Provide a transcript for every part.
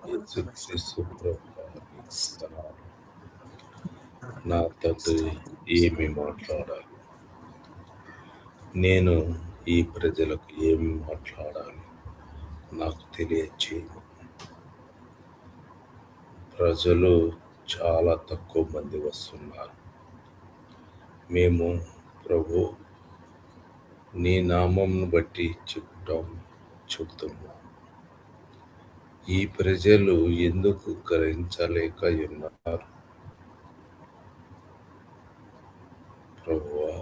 యేసుక్రీస్తు ప్రభువానికి వందనాలు. నా తండ్రి, ఏమి మాట్లాడాలి? నేను ఈ ప్రజలకు ఏమి మాట్లాడాలి నాకు తెలియచేయము. ప్రజలు చాలా తక్కువ మంది వస్తున్నారు. మేము ప్రభు నీ నామంను బట్టి చెబుతున్నాం. ఈ ప్రజలు ఎందుకు గ్రహించలేక ఉన్నారు? ప్రభువా,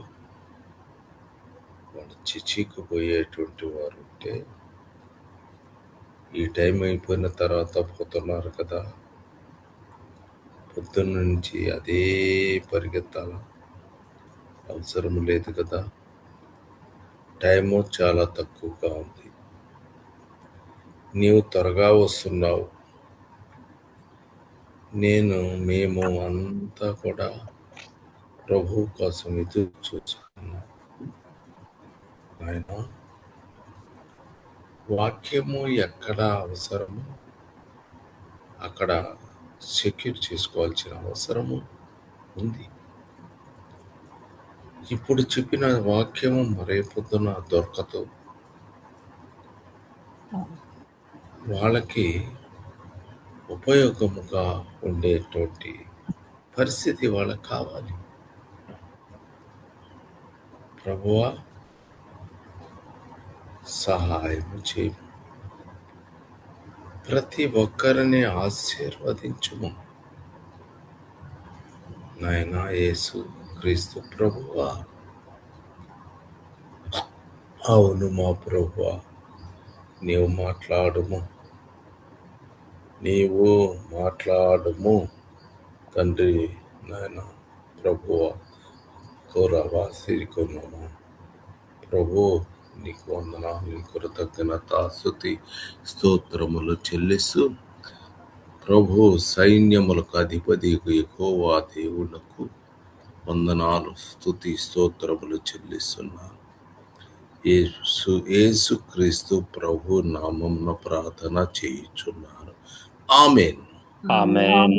వాళ్ళు చిచ్చికుపోయేటువంటి వారు ఉంటే ఈ టైం అయిపోయిన తర్వాత పోతున్నారు కదా, పొద్దున్న నుంచి అదే పరిగెత్తాల అవసరం లేదు కదా. టైము చాలా తక్కువగా ఉంది. నీవు త్వరగా వస్తున్నావు. మేము అంతా కూడా ప్రభు కోసం ఎదురు చూస్తున్నాం. ఆయన వాక్యము ఎక్కడ అవసరము అక్కడ సెక్యూర్ చేసుకోవాల్సిన అవసరము ఉంది. ఇప్పుడు చెప్పిన వాక్యము రేపొద్దున దొరకదు. వాళ్ళకి ఉపయోగముగా ఉండేటువంటి పరిస్థితి వాళ్ళకి కావాలి. ప్రభువా, సహాయం చేయి. ప్రతి ఒక్కరిని ఆశీర్వదించుము నాయనా యేసు క్రీస్తు ప్రభువా. అవును మా ప్రభువా, నీవు మాట్లాడుము తండ్రి. నాయన ప్రభువా, కోరవాసిరికొన్నాము ప్రభు, నీకు వందనాలు, కృతజ్ఞత, స్తుతి స్తోత్రములు చెల్లిస్తూ ప్రభు సైన్యములకు అధిపతి యెహోవా దేవునకు వందనాలు, స్తుతి స్తోత్రములు చెల్లిస్తున్నాను. యేసుక్రీస్తు ప్రభు నామమున ప్రార్థన చేయుచున్నాను. ఆమేన్. ఆమేన్.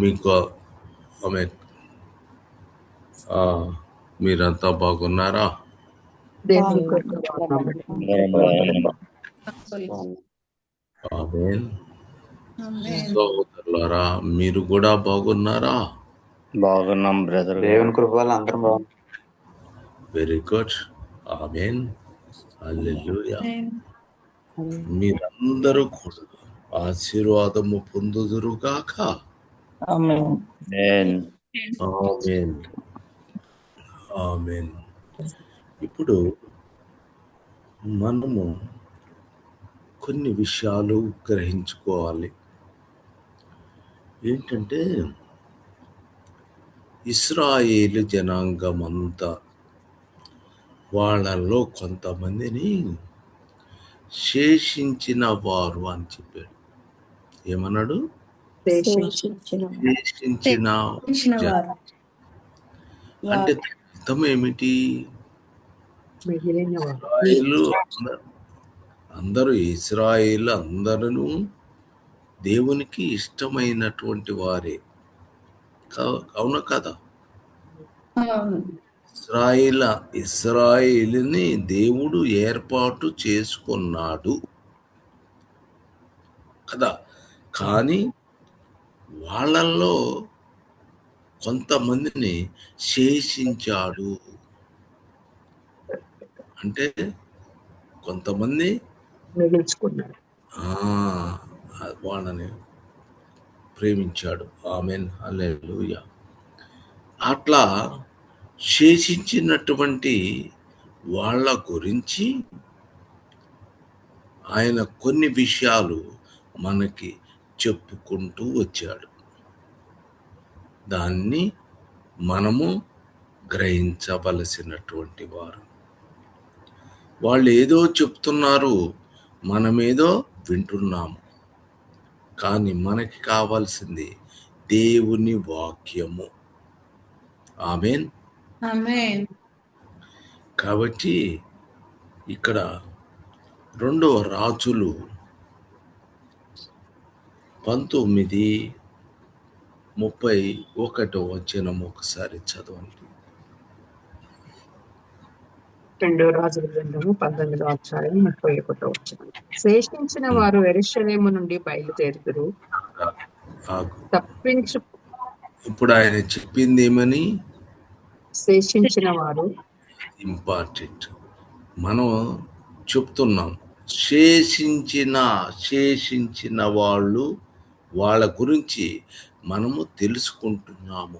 మీకు ఆమేన్. మీరంతా బాగున్నారా? ఆమేన్. సోదరులారా, మీరు కూడా బాగున్నారా? బాగున్నాం బ్రదర్. దేవుని కృపవల్ల అందరం బాగున్నాం. Very good. ఆమేన్. హల్లెలూయా. మీరందరూ కూడా ఆశీర్వాదము పొందుదురుగాక. ఆమేన్. ఆమేన్. ఆమేన్. ఇప్పుడు మనము కొన్ని విషయాలు గ్రహించుకోవాలి. ఏంటంటే, ఇశ్రాయేలు జనాంగం అంతా వాళ్ళల్లో కొంతమందిని శేషించిన వారు అని చెప్పాడు. ఏమన్నాడు? శేషించిన వారు. అంటే అర్థం ఏమిటి? ఇశ్రాయేలు అందరూ దేవునికి ఇష్టమైనటువంటి వారే, అవునా కదా? ఇశ్రాయేలుని దేవుడు ఏర్పాటు చేసుకున్నాడు కదా. కానీ వాళ్ళల్లో కొంతమందిని శేషించాడు. అంటే కొంతమంది మిగిల్చుకున్నాడు, వాళ్ళని ప్రేమించాడు. ఆమేన్. హల్లెలూయా. అట్లా శేషించినటువంటి వాళ్ళ గురించి ఆయన కొన్ని విషయాలు మనకి చెప్పుకుంటూ వచ్చాడు. దాన్ని మనము గ్రహించవలసినటువంటి వారు. వాళ్ళు ఏదో చెప్తున్నారు, మనమేదో వింటున్నాము. కానీ మనకి కావాల్సింది దేవుని వాక్యము. ఆమేన్. ఆమేన్. కాబట్టి ఇక్కడ 2వ రాజులు 19:31 ఒకసారి చదవండి. 2 రాజుల గ్రంథము 19:31. శేషించిన వారు యెరూషలేము నుండి బయలుదేరుదురు. ఆగు. తప్పించు ఇప్పుడు ఆయన చెప్పింది ఏమని? శేషించిన వారు ఇంపార్టెంట్. మనం చెప్తున్నాం శేషించిన వాళ్ళు, వాళ్ళ గురించి మనము తెలుసుకుంటున్నాము.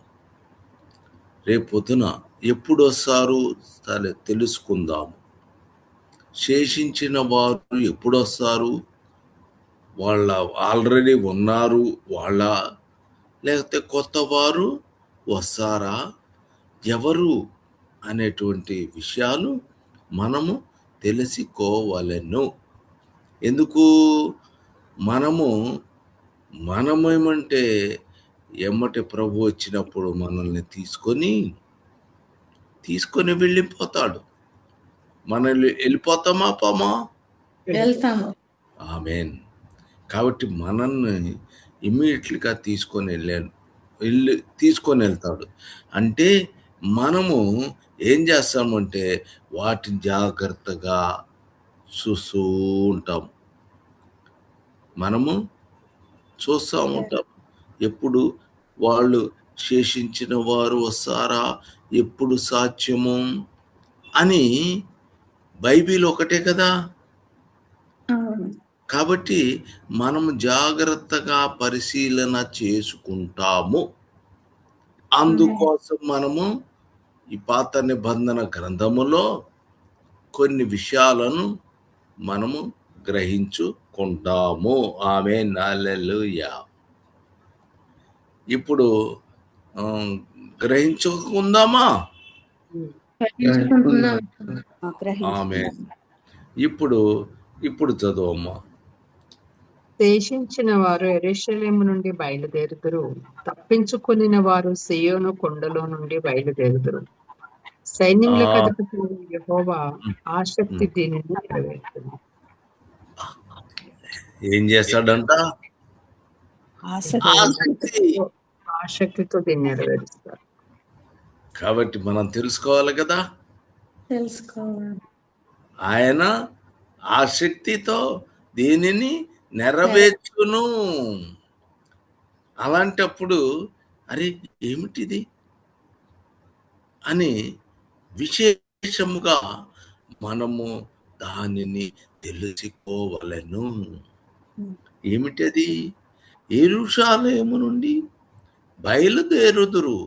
రేపొద్దున ఎప్పుడు వస్తారు సరే తెలుసుకుందాము. శేషించిన వారు ఎప్పుడు వస్తారు? వాళ్ళ ఆల్రెడీ ఉన్నారు వాళ్ళ, లేకపోతే కొత్త వారు వస్తారా, ఎవరు అనేటువంటి విషయాలు మనము తెలుసుకోవలెను. ఎందుకు? మనమేమంటే ఎమ్మటి ప్రభు వచ్చినప్పుడు మనల్ని తీసుకొని వెళ్ళిపోతాడు. మనల్ని వెళ్ళిపోతామా పోమా? వెళ్తాము. ఆమేన్. కాబట్టి మనల్ని ఇమ్మీడియట్లీగా తీసుకొని వెళ్తాడు. అంటే మనము ఏం చేస్తామంటే వాటిని జాగ్రత్తగా చూస్తూ ఉంటాం. మనము చూస్తూ ఉంటాం. ఎప్పుడు వాళ్ళు శేషించిన వారు వస్తారా, ఎప్పుడు సాధ్యము అని బైబిల్ ఒకటే కదా. అవును. కాబట్టి మనము జాగ్రత్తగా పరిశీలన చేసుకుంటాము. అందుకోసం మనము ఈ పాత నిబంధన గ్రంథములో కొన్ని విషయాలను మనము గ్రహించుకుంటాము. ఆమేన్, హల్లెలూయా. ఇప్పుడు గ్రహించుకుందామా? గ్రహించుకుంటున్నాం. ఆమేన్. ఇప్పుడు చదవమ్మా. శేషించిన వారు యెరూషలేము నుండి బయలుదేరుదురు. తప్పించుకొనిన వారు సీయోను కొండలో నుండి బయలుదేరుదురు. సైన్యములకు అధిపతి యెహోవా ఆసక్తి దీనిని నెరవేర్చును. ఏం చేస్తాడంట? ఆసక్తితో దీన్ని నెరవేరుస్తారు. కాబట్టి మనం తెలుసుకోవాలి కదా, తెలుసుకోవాలి. ఆయన ఆసక్తితో దీనిని నెరవేర్చును. అలాంటప్పుడు అరే ఏమిటిది అని విశేషముగా మనము దానిని తెలుసుకోవలెను. ఏమిటది? యెరూషలేము నుండి బయలుదేరుదురు.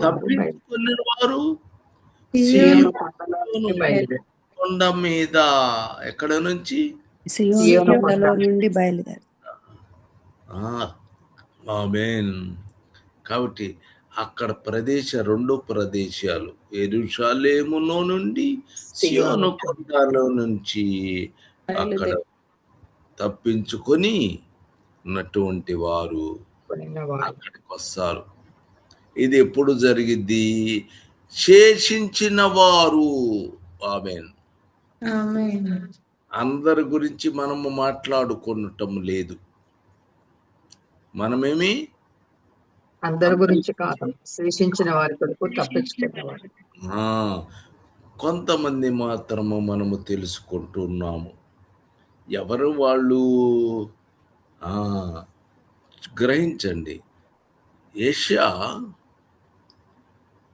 తప్పించుకున్న వారు సీయోను కొండలో నుండి బయలుదేరు. కొండ మీద ఎక్కడ నుంచి? సీయోను కొండలో నుండి బయలుదేరు. ఆమేన్. కాబట్టి అక్కడ 2 ప్రదేశాలు యెరూషలేములో నుండి సీయోను కొండలో నుంచి అక్కడ తప్పించుకొని ఉన్నటువంటి వారు అక్కడికి వస్తారు. ఇది ఎప్పుడు జరిగిద్ది? శేషించిన వారు. ఆమేన్. ఆమేన్. అందరి గురించి మనము మాట్లాడుకోవటం లేదు. మనమేమి అందరి గురించి కాదు, శేషించిన వారి కొరకు, తప్పించుకున్న వారి. కొంతమంది మాత్రము మనము తెలుసుకుంటున్నాము. ఎవరు వాళ్ళు? గ్రహించండి. యెషయా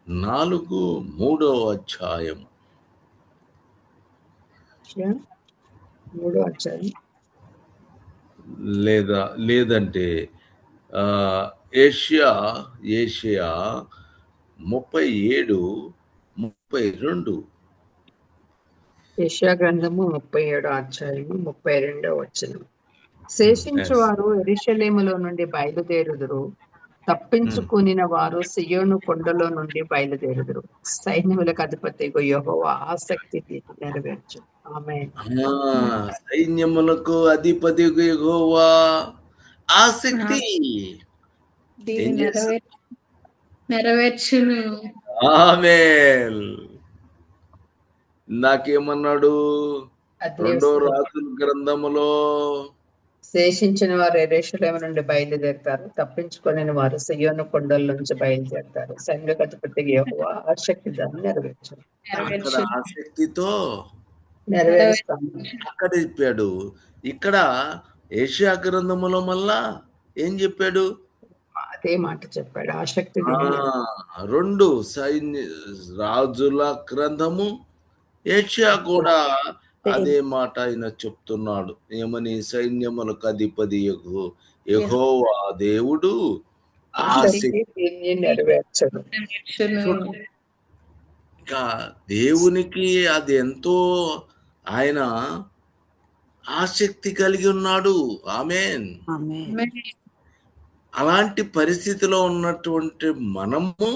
4:3 అధ్యాయం. 3 అధ్యాయం లేదంటే యెషయా 37:32. యెషయా గ్రంథము 37 అధ్యాయము 32 వచనం. శేషించువారు యెరూషలేములో నుండి బయలుదేరుదురు. తప్పించుకునిన వారు సీయోను కొండలో నుండి బయలుదేరుదురు. సైన్యములకు అధిపతి యెహోవా ఆసక్తి నెరవేర్చు. ఆమేన్. సైన్యములకు అధిపతి యెహోవా ఆసక్తి నెరవేర్చును. ఆమేన్. నాకేమన్నాడు? అదే రెండో రాజుల గ్రంథములో శేషించిన వారు యెరూషలేము నుండి బయలుదేరుతారు, తప్పించుకొని వారు సియోను కొండల నుంచి బయలుదేరుతారు. సైన్యాధిపతి యెహోవా ఆసక్తి దాన్ని నెరవేర్చారు. అక్కడ ఆసక్తితో నెరవేరుస్తాము. అక్కడ చెప్పాడు. ఇక్కడ ఏషియా గ్రంథములో మళ్ళా ఏం చెప్పాడు? అదే మాట చెప్పాడు. ఆసక్తి రెండు రాజుల గ్రంథము, ఏషియా కూడా అదే మాట ఆయన చెప్తున్నాడు. ఏమని? సైన్యములకు అధిపతి యెహోవా దేవుడు ఆసక్తి నెరవేర్చడు. ఇంకా దేవునికి అది ఎంతో ఆయన ఆసక్తి కలిగి ఉన్నాడు. ఆమేన్. అలాంటి పరిస్థితిలో ఉన్నటువంటి మనము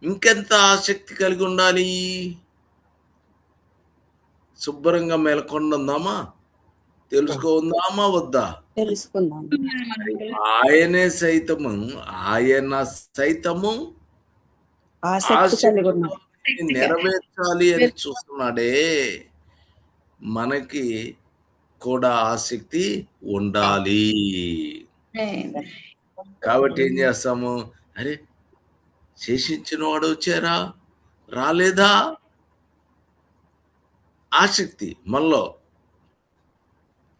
ఇంకెంత ఆసక్తి కలిగి ఉండాలి? శుభ్రంగా మేల్కొందామా? తెలుసుకుందామా వద్దా? తెలుసుకుందాం. ఆయన సైతము ఆసక్తి నెరవేర్చాలి అని చూస్తున్నాడే. మనకి కూడా ఆసక్తి ఉండాలి. కాబట్టి ఏం చేస్తాము? అరే, శేషించిన వాడు వచ్చారా, రాలేదా? ఆసక్తి మనలో.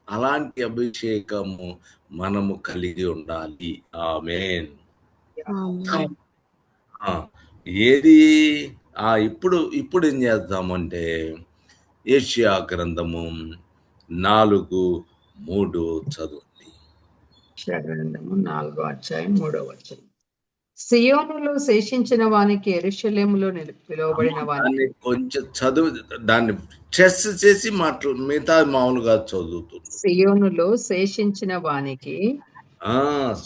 అలాంటి అభిషేకము మనము కలిగి ఉండాలి. ఆమేన్. ఏది ఇప్పుడు ఏం చేద్దామంటే ఏషియా గ్రంథము 4:3 చదువుంది. ఏషియా గ్రంథము 4వ అధ్యాయం 3వ వచనం. సియోనులో శేషించిన వానికి, యెరూషలేములో పిలువబడిన వానికి. కొంచెం చదువు, దాన్ని స్ట్రెస్ చేసి మిగతా మామూలుగా చదువుతుంది. సియోనులో శేషించిన వానికి,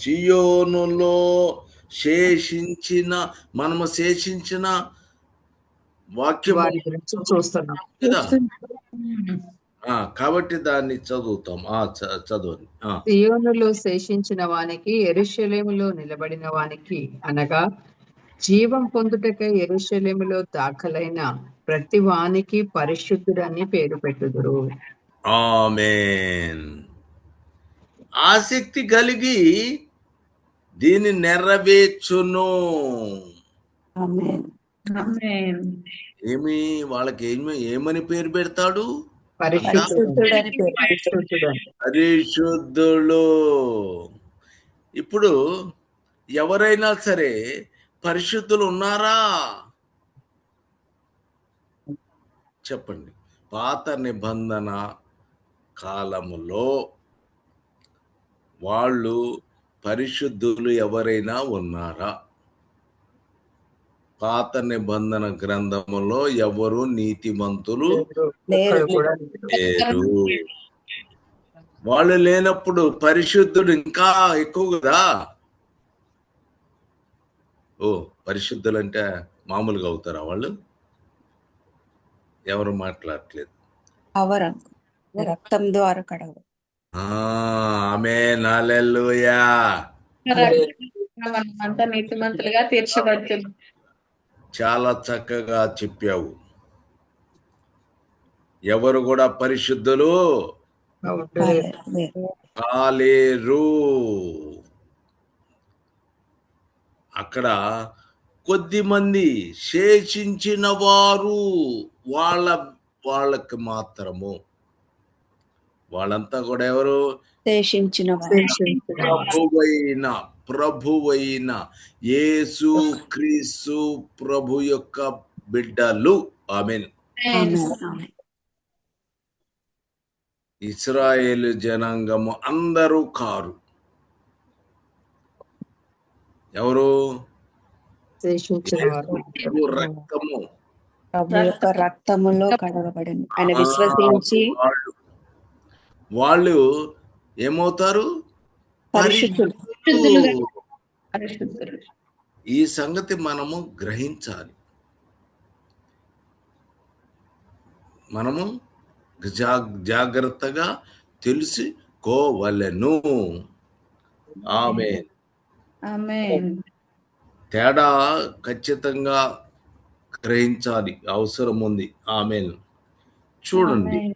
సియోనులో మనము శేషించిన వాక్యం గురించి చూస్తున్నాం కదా. కాబట్టి దాన్ని చదువుతాం. చదువు. సియోనులో శేషించిన వానికి, యెరూషలేములో నిలబడిన వానికి, అనగా జీవం పొందుటకై యెరూషలేములో దాఖలైన ప్రతి వానికి పరిశుద్ధుడని పేరు పెట్టుదురు. ఆమేన్. ఆసక్తి కలిగి దీన్ని నెరవేర్చును. వాళ్ళకి ఏమని పేరు పెడతాడు? పరిశుద్ధులు. ఇప్పుడు ఎవరైనా సరే పరిశుద్ధులు ఉన్నారా? చెప్పండి. పాత నిబంధన కాలములో వాళ్ళు పరిశుద్ధులు ఎవరైనా ఉన్నారా? పాత నిబంధన గ్రంథములో ఎవరు నీతిమంతులు లేరు. వాళ్ళు లేనప్పుడు పరిశుద్ధుడు ఇంకా ఎక్కువ కదా. పరిశుద్ధులు అంటే మామూలుగా అవుతారా వాళ్ళు? ఎవరు మాట్లాడట్లేదు. రక్తం ద్వారా కడగ. ఆమేన్. హల్లెలూయా. నీతిమంతులుగా తీర్చబడుతుంది. చాలా చక్కగా చెప్పావు. ఎవరు కూడా పరిశుద్ధులు కాలేరు. అక్కడ కొద్ది మంది శేషించిన వారు, వాళ్ళకి మాత్రము. వాళ్ళంతా కూడా ఎవరు? శేషించిన ప్రభువైన యేసు క్రీస్తు ప్రభు యొక్క బిడ్డలు. ఆమేన్. ఇశ్రాయేలు జనాంగము అందరూ కారు. ఎవరు? రక్తము, ప్రభు యొక్క రక్తములో కడగబడింది. ఆయన విశ్వసించి వాళ్ళు ఏమవుతారు? పరిశుద్ధులు. ఈ సంగతి మనము గ్రహించాలి. మనము జాగ్రత్తగా తెలుసుకోవలెను. ఆమేన్. తేడా ఖచ్చితంగా గ్రహించాలి, అవసరం ఉంది. ఆమేన్. చూడండి, ఆమేన్.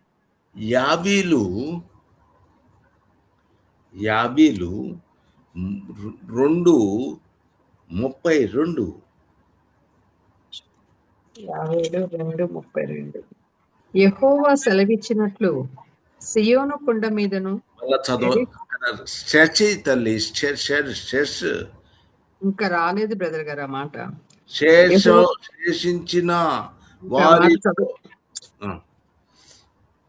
యాబీలు 2:32. 52:32. యెహోవా సెలవిచ్చినట్లు సియోను కొండ మీదను మళ్ళా చదవ, అక్కడ శశి తల్లి, శేష ఇంకా రాలేదు బ్రదర్ గారు ఆ మాట. శేషించిన ఇంకా ఆ మాట వారి చదువు,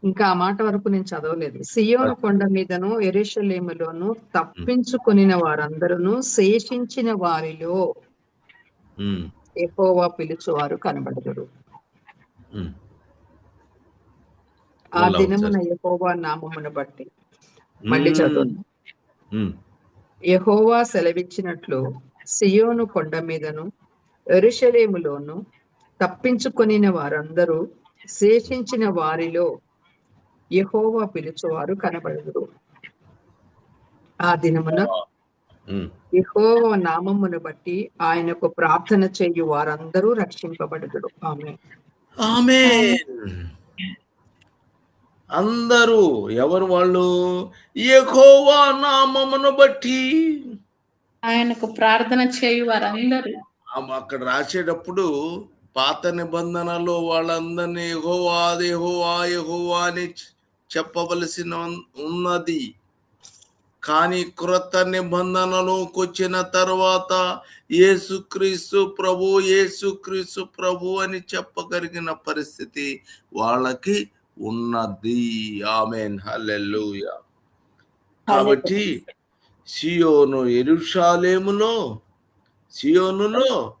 ఇంకా ఆ మాట వరకు నేను చదవలేదు. సియోను కొండ మీదను యెరూషలేములోను తప్పించుకొనిన వారందరూ శేషించిన వారిలో యెహోవా పిలుచువారు కనబడదురు. ఆ దినమున యెహోవా నామమును బట్టి, మళ్ళీ చదువు, యెహోవా సెలవిచ్చినట్లు సియోను కొండ మీదను యెరూషలేములోను తప్పించుకొనిన వారందరూ శేషించిన వారిలో యెహోవా పిలుచువారు కనబడదురు. ఆ దినమున యెహోవా నామమును బట్టి ఆయనకు ప్రార్థన చేయు వారందరూ రక్షింపబడుదురు. ఆమేన్. ఆమేన్. అందరూ ఎవరు వాళ్ళు? యెహోవా నామమును బట్టి ఆయనకు ప్రార్థన చేయు వారందరూ. అక్కడ రాసేటప్పుడు పాత నిబంధనలో వాళ్ళందరినీ యెహోవా యెహోవా యెహోవా అని చెప్పవలసిన ఉన్నది. కానీ క్రొత్త నిబంధనలోకి వచ్చిన తర్వాత యేసుక్రీస్తు ప్రభు అని చెప్పగలిగిన పరిస్థితి వాళ్ళకి ఉన్నది. ఆమేన్. హల్లెలూయా. కాబట్టి సియోను యెరూషలేములో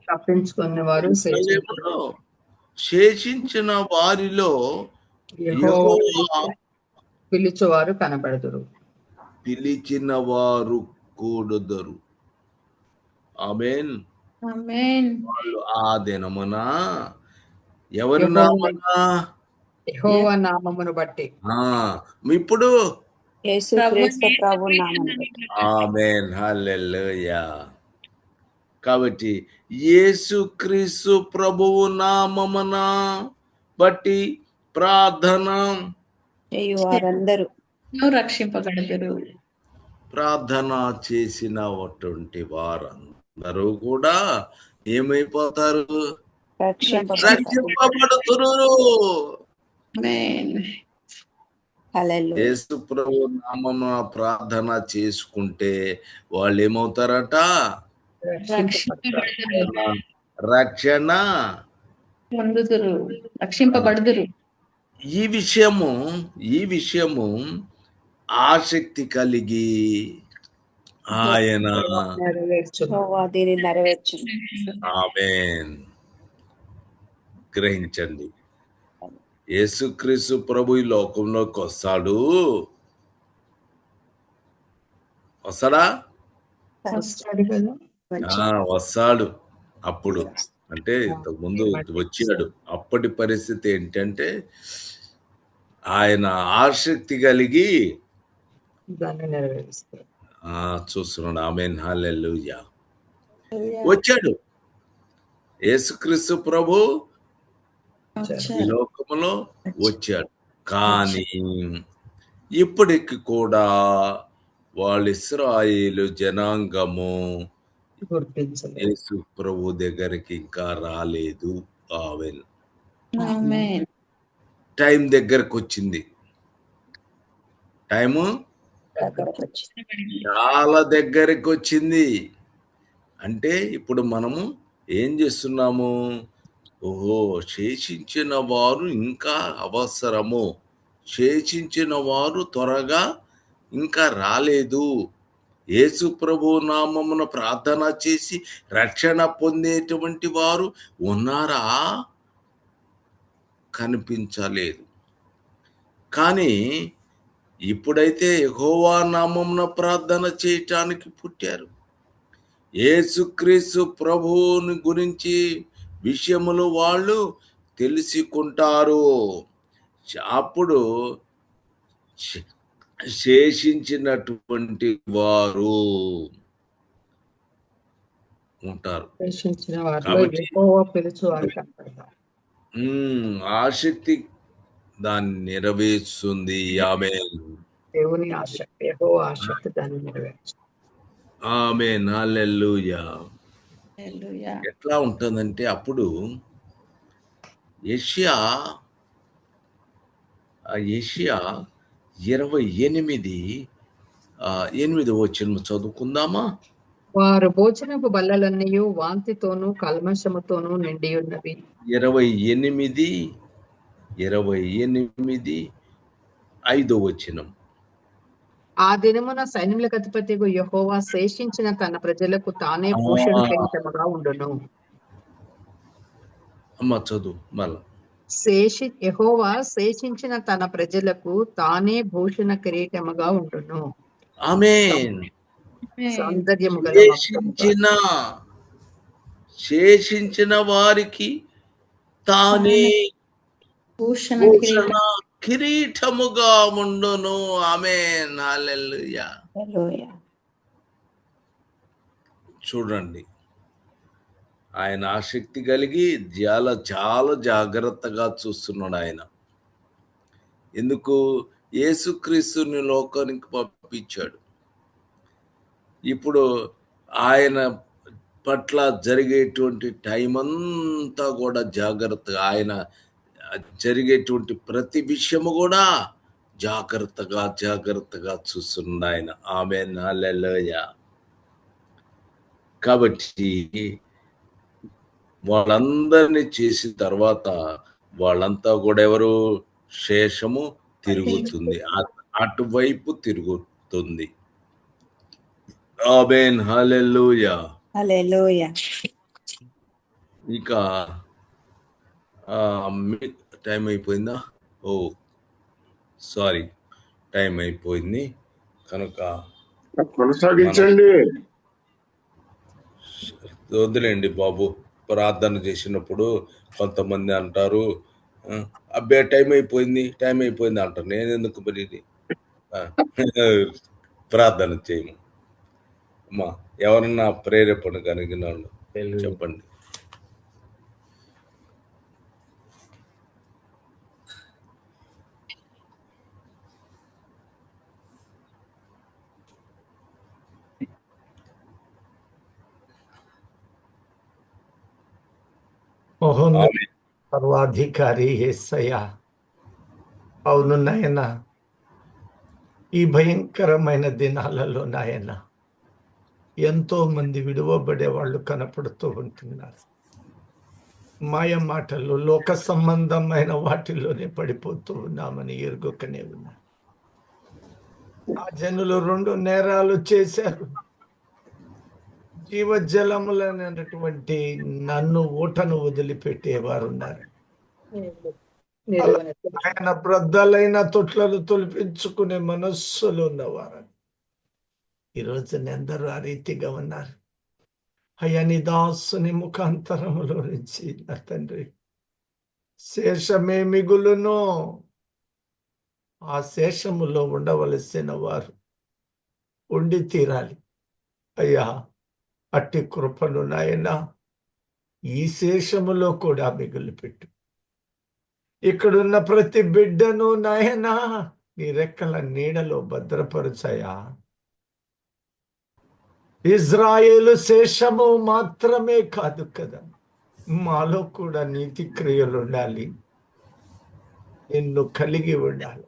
తప్పించుకున్న వారు శేషించిన వారిలో యెహోవా పిలుచువారు కనబడుదురు. పిలిచిన వారు కూడుదరు. ఆమేన్. ఆమేన్. వాళ్ళు ఆ దినమున ఎవరి నామమున? యెహోవా నామమును బట్టి. ఇప్పుడు యేసుక్రీస్తు ప్రభు నామమున బట్టి. ఆమేన్. హల్లెలూయా. కాబట్టి యేసుక్రీస్తు ప్రభువు నామమున బట్టి ప్రార్థన చేయు వారందరూ రక్షింపబడుదురు. ప్రార్థన చేసినటువంటి వారందరూ కూడా ఏమైపోతారు? రక్షింపబడుతురు. యేసు ప్రభు నామమున ప్రార్థన చేసుకుంటే వాళ్ళు ఏమవుతారట? రక్షణ పొందుదురు, రక్షింపబడుదురు. ఈ విషయము ఆసక్తి కలిగి ఆయన నెరవేర్చు. ఆమేన్. గ్రహించండి, యేసుక్రీస్తు ప్రభు ఈ లోకంలోకి వస్తాడా? వస్తాడు. అప్పుడు అంటే ఇంతకు ముందు వచ్చాడు. అప్పటి పరిస్థితి ఏంటంటే ఆయన ఆసక్తి కలిగి దాన్ని నెరవేరుస్తారు. చూస్తున్నాడు. ఆమేన్. హల్లెలూయా. వచ్చాడు యేసుక్రీస్తు ప్రభు ఈ లోకములో వచ్చాడు. కానీ ఇప్పటికి కూడా వాళ్ళు ఇశ్రాయేలు జనాంగము యేసు ప్రభు దగ్గరికి ఇంకా రాలేదు. ఆమేన్. టైం దగ్గరకు వచ్చింది. టైము చాలా దగ్గరకు వచ్చింది. అంటే ఇప్పుడు మనము ఏం చేస్తున్నాము? శేషించిన వారు ఇంకా అవసరము, శేషించిన వారు త్వరగా ఇంకా రాలేదు. యేసు ప్రభు నామమున ప్రార్థన చేసి రక్షణ పొందేటువంటి వారు ఉన్నారా? కనిపించలేదు. కానీ ఇప్పుడైతే యెహోవా నామమున ప్రార్థన చేయటానికి పుట్టారు. యేసుక్రీస్తు ప్రభువుని గురించి విషయములు వాళ్ళు తెలుసుకుంటారు. అప్పుడు శేషించినటువంటి వారు ఉంటారు. శేషించిన వారిలో కాబట్టి యెహోవా పిలుచువారు కనపడతారు. ఆసక్తి దాన్ని నెరవేరుస్తుంది. ఆమేన్. దేవుని ఆసక్తి, యెహోవా ఆసక్తి దాన్ని నెరవేర్చు. ఆమేన్. హల్లెలూయా. హల్లెలూయా. ఎట్లా ఉంటుందంటే అప్పుడు యెషయా 28 వచనం చదువుకుందామా? వారు భోజనపు బల్లలన్నయు వాంతితోనూ కల్మషముతోనూ నిండి ఉన్నవి. 28 5 వచనం. ఆ దినమున సైన్యములకు అధిపతియగు యెహోవా శేషించిన తన ప్రజలకు తానే భూషణ కిరీటముగా ఉండును. అమ్మ చదువు మళ్ళా. యెహోవా శేషించిన తన ప్రజలకు తానే భూషణ కిరీటముగా ఉండును. ఆమేన్. సౌందర్యము గల శేషించిన వారికి తానే భూషణ భూషణ కిరీటముగా ఉండును. ఆమేన్. హల్లెలూయా. హల్లెలూయా. చూడండి, ఆయన ఆసక్తి కలిగి చాలా జాగ్రత్తగా చూస్తున్నాడు ఆయన. ఎందుకు? యేసుక్రీస్తుని లోకానికి పంపించాడు. ఇప్పుడు ఆయన పట్ల జరిగేటువంటి టైం అంతా కూడా జాగ్రత్తగా, ఆయన జరిగేటువంటి ప్రతి విషయము కూడా జాగ్రత్తగా చూస్తున్నాడు ఆయన. ఆమేన్. హల్లెలూయా. కాబట్టి వాళ్ళందరినీ చేసిన తర్వాత వాళ్ళంతా కూడా ఎవరు? శేషము తిరుగుతుంది, అటువైపు తిరుగుతుంది. ఆమేన్. హల్లెలూయా. హల్లెలూయా. ఇక టైం అయిపోయిందా? ఓ సారీ, టైం అయిపోయింది కనుక కొనసాగించండి. వదిలేండి బాబు. ప్రార్థన చేసినప్పుడు కొంతమంది అంటారు, అబ్బే టైం అయిపోయింది అంటారు. నేను ఎందుకు మరి ఇది? ప్రార్థన చేయము అమ్మా. ఎవరన్నా ప్రేరేపణ కలిగిన వాళ్ళు చెప్పండి. సర్వాధికారి యేసయ్యా, అవును నాయన, ఈ భయంకరమైన దినాలలో నాయన ఎంతో మంది విడువబడే వాళ్ళు కనపడుతూ ఉంటున్నారు. మాయ మాటలు, లోక సంబంధమైన వాటిల్లోనే పడిపోతూ ఉన్నామని ఎరుగకనే ఉన్నారు. ఆ జనులు 2 నేరాలు చేశారు. జీవజలములైనటువంటి నన్ను ఊటను వదిలిపెట్టేవారు ఉన్నారు. ఆయన బ్రద్దలైన తొట్లను తొలిపించుకునే మనస్సులు ఉన్నవారు ఈరోజు ఎందరూ ఆ రీతిగా ఉన్నారు. అయ్యా, నీ దాసుని ముఖాంతరములో నుంచి నా తండ్రి శేషమే మిగులును. ఆ శేషములో ఉండవలసిన వారు ఉండి తీరాలి. అయ్యా, అట్టి కృపను నాయన ఈ శేషములో కూడా మిగులుపెట్టు. ఇక్కడున్న ప్రతి బిడ్డను నాయన నీ రెక్కల నీడలో భద్రపరుచయా. ఇజ్రాయేలు శేషము మాత్రమే కాదు కదా, మాలో కూడా నీతి క్రియలు ఉండాలి, నిన్ను కలిగి ఉండాలి.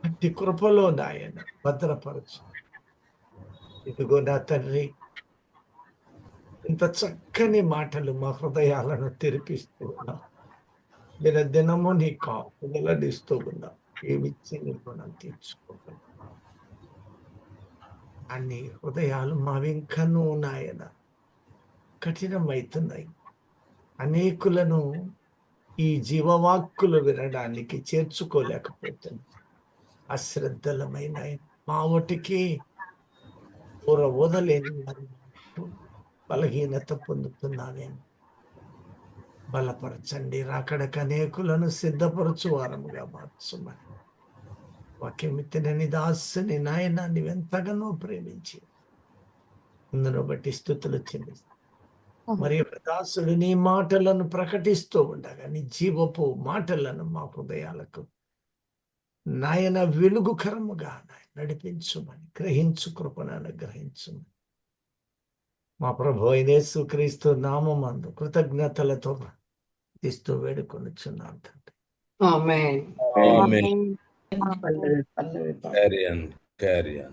అట్టి కృపలో నాయన భద్రపరచు. ఇదిగో నా తండ్రి, ఇంత చక్కని మాటలు మా హృదయాలను తెరిపిస్తూ ఉన్నా. దినము నీ కాపుదలనిస్తూ ఉన్నా. ఏమిచ్చి నీ రుణం తీర్చుకోగలం. అన్ని హృదయాలు మావింకనూ నాయన కఠినమవుతున్నాయి. అనేకులను ఈ జీవవాక్కులు వినడానికి చేర్చుకోలేకపోతుంది. అశ్రద్ధలమైన మా ఒటికి ఓదలేని బలహీనత పొందుతున్నానేమో. బలపరచండి, రాకడకు అనేకులను సిద్ధపరచు వారముగా మార్చుమని. వాక్యమిత్తిన నీ దాసుని నాయన నీవెంతగానో ప్రేమించి అందును బట్టి స్తుతులు చెల్లిస్తాం. మరి దాసుడు నీ మాటలను ప్రకటిస్తూ ఉండగా నీ జీవపు మాటలను మా హృదయాలకు నాయన వెలుగుకరముగా నడిపించుమని, గ్రహించు కృపను అనుగ్రహించుమని మా ప్రభు అయిన యేసుక్రీస్తు నామమందు కృతజ్ఞతలతో ఇస్తూ వేడుకొనుచున్నాం తండ్రి. ఆమేన్. ఆమేన్. పల్లవి క్యారీ ఆన్.